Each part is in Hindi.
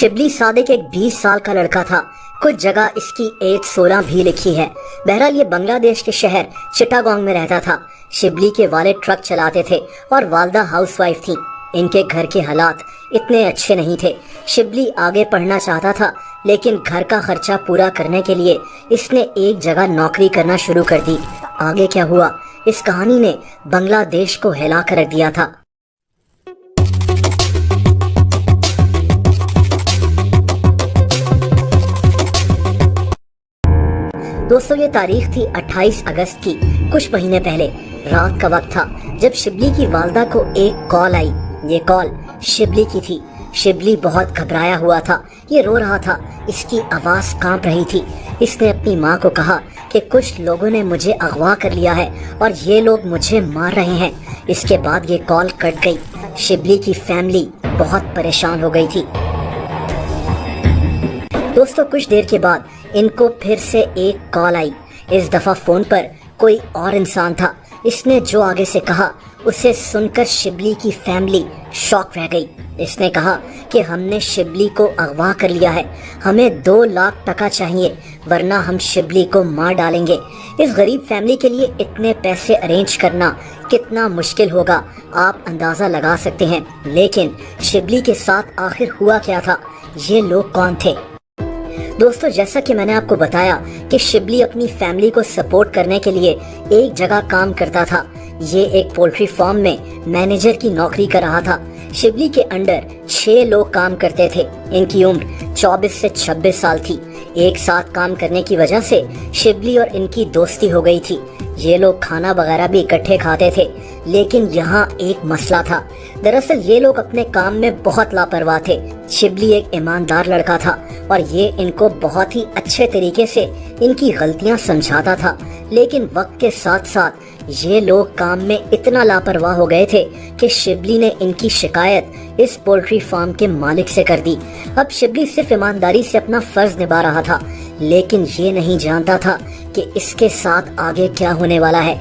शिबली सादिक एक 20 साल का लड़का था। कुछ जगह इसकी एज 16 भी लिखी है। बहरहाल ये बांग्लादेश के शहर चिटागोंग में रहता था। शिबली के वालिद ट्रक चलाते थे और वालदा हाउसवाइफ थी। इनके घर के हालात इतने अच्छे नहीं थे। शिबली आगे पढ़ना चाहता था, लेकिन घर का खर्चा पूरा करने के लिए इसने एक जगह नौकरी करना शुरू कर दी। आगे क्या हुआ, इस कहानी ने बांग्लादेश को हिला कर रख दिया था। दोस्तों, ये तारीख थी 28 अगस्त की। कुछ महीने पहले रात का वक्त था जब शिबली की वालदा को एक कॉल आई। ये कॉल शिबली की थी। शिबली बहुत घबराया हुआ था। ये रो रहा था, इसकी आवाज कांप रही थी। इसने अपनी माँ को कहा कि कुछ लोगों ने मुझे अगवा कर लिया है और ये लोग मुझे मार रहे हैं। इसके बाद ये कॉल कट गई। शिबली की फैमिली बहुत परेशान हो गई थी। दोस्तों, कुछ देर के बाद इनको फिर से एक कॉल आई। इस दफा फोन पर कोई और इंसान था। इसने जो आगे से कहा उसे सुनकर शिबली की फैमिली शॉक रह गई। इसने कहा कि हमने शिबली को अगवा कर लिया है, हमें 2 लाख टका चाहिए वरना हम शिबली को मार डालेंगे। इस गरीब फैमिली के लिए इतने पैसे अरेंज करना कितना मुश्किल होगा, आप अंदाजा लगा सकते हैं। लेकिन शिबली के साथ आखिर हुआ क्या था, ये लोग कौन थे? दोस्तों, जैसा कि मैंने आपको बताया कि शिबली अपनी फैमिली को सपोर्ट करने के लिए एक जगह काम करता था। ये एक पोल्ट्री फार्म में मैनेजर की नौकरी कर रहा था। शिबली के अंडर 6 लोग काम करते थे। इनकी उम्र 24 से 26 साल थी। एक साथ काम करने की वजह से शिबली और इनकी दोस्ती हो गई थी। ये लोग खाना वगैरह भी इकट्ठे खाते थे। लेकिन यहाँ एक मसला था। दरअसल ये लोग अपने काम में बहुत लापरवाह थे। शिबली एक ईमानदार लड़का था और ये इनको बहुत ही अच्छे तरीके से इनकी गलतियाँ समझाता था। लेकिन वक्त के साथ साथ ये लोग काम में इतना लापरवाह हो गए थे कि शिबली ने इनकी शिकायत इस पोल्ट्री फार्म के मालिक से कर दी। अब शिबली सिर्फ ईमानदारी से अपना फर्ज निभा रहा था, लेकिन ये नहीं जानता था कि इसके साथ आगे क्या होने वाला है।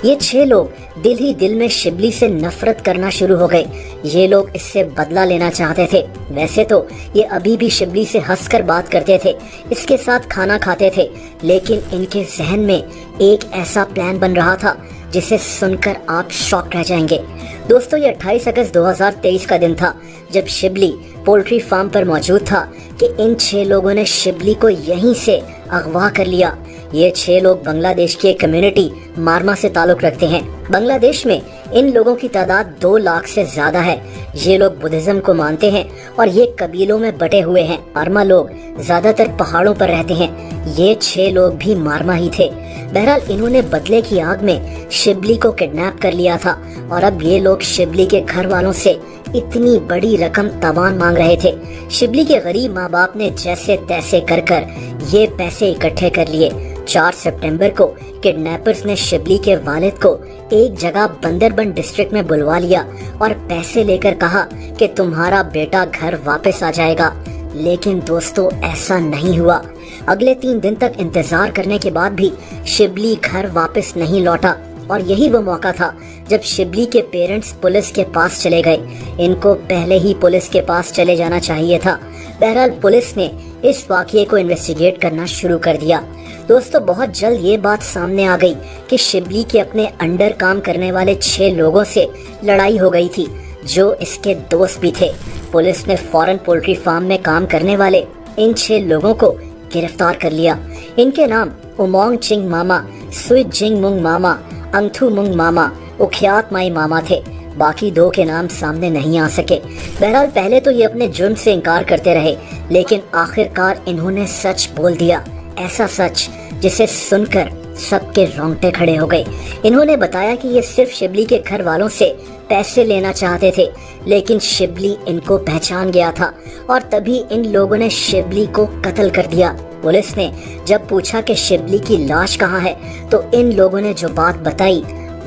ये 6 लोग दिल ही दिल में शिबली से नफरत करना शुरू हो गए। ये लोग इससे बदला लेना चाहते थे। वैसे तो ये अभी भी शिबली से हंसकर बात करते थे, इसके साथ खाना खाते थे, लेकिन इनके जहन में एक ऐसा प्लान बन रहा था जिसे सुनकर आप शॉक रह जाएंगे। दोस्तों, ये 28 अगस्त 2023 का दिन था जब शिबली पोल्ट्री फार्म पर मौजूद था कि इन 6 लोगों ने शिबली को यहीं से अगवा कर लिया। ये 6 लोग बांग्लादेश की एक कम्युनिटी मारमा से ताल्लुक रखते हैं। बांग्लादेश में इन लोगों की तादाद 2 लाख से ज्यादा है। ये लोग बुद्धिज्म को मानते हैं और ये कबीलों में बटे हुए हैं। मारमा लोग ज्यादातर पहाड़ों पर रहते हैं। ये 6 लोग भी मारमा ही थे। बहरहाल इन्होंने बदले की आग में शिबली को किडनैप कर लिया था और अब ये लोग शिबली के घर वालों से इतनी बड़ी रकम तवान मांग रहे थे। शिबली के गरीब माँ बाप ने जैसे तैसे कर ये पैसे इकट्ठे कर लिए। 4 सितंबर को किडनैपर्स ने शिबली के वालिद को एक जगह बंदरबन डिस्ट्रिक्ट में बुलवा लिया और पैसे लेकर कहा कि तुम्हारा बेटा घर वापस आ जाएगा। लेकिन दोस्तों, ऐसा नहीं हुआ। अगले 3 दिन तक इंतजार करने के बाद भी शिबली घर वापस नहीं लौटा और यही वो मौका था जब शिबली के पेरेंट्स पुलिस के पास चले गए। इनको पहले ही पुलिस के पास चले जाना चाहिए था। बहरहाल पुलिस ने इस वाकये को इन्वेस्टिगेट करना शुरू कर दिया। दोस्तों, बहुत जल्द ये बात सामने आ गई कि शिबली के अपने अंडर काम करने वाले 6 लोगों से लड़ाई हो गई थी जो इसके दोस्त भी थे। पुलिस ने फौरन पोल्ट्री फार्म में काम करने वाले इन 6 लोगों को गिरफ्तार कर लिया। इनके नाम उमोंग चिंग मामा, स्विट जिंग मुंग मामा, अंगथू मुंग मामा, उखियात माई मामा थे। बाकी 2 के नाम सामने नहीं आ सके। बहरहाल पहले तो ये अपने जुर्म से इनकार करते रहे, लेकिन आखिरकार इन्होंने सच बोल दिया। ऐसा सच जिसे सुनकर सबके रोंगटे खड़े हो गए। इन्होंने बताया कि ये सिर्फ शिबली के घर वालों से पैसे लेना चाहते थे, लेकिन शिबली इनको पहचान गया था और तभी इन लोगों ने शिबली को कत्ल कर दिया। पुलिस ने जब पूछा कि शिबली की लाश कहाँ है, तो इन लोगों ने जो बात बताई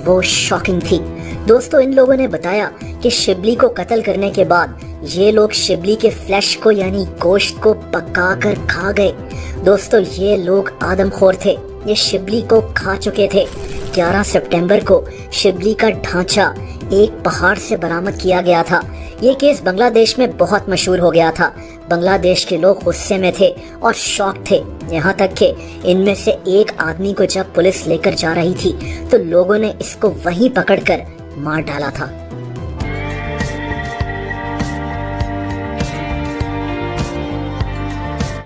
वो शॉकिंग थी। दोस्तों, इन लोगों ने बताया कि शिबली को कत्ल करने के बाद ये लोग शिबली के फ्लैश को यानी गोश्त को पकाकर खा गए। दोस्तों, ये लोग आदमखोर थे। ये शिबली को खा चुके थे। 11 सितंबर को शिबली का ढांचा एक पहाड़ से बरामद किया गया था। ये केस बांग्लादेश में बहुत मशहूर हो गया था। बांग्लादेश के लोग गुस्से में थे और शॉक थे, यहाँ तक कि इनमें से एक आदमी को जब पुलिस लेकर जा रही थी तो लोगों ने इसको वहीं पकड़कर मार डाला था।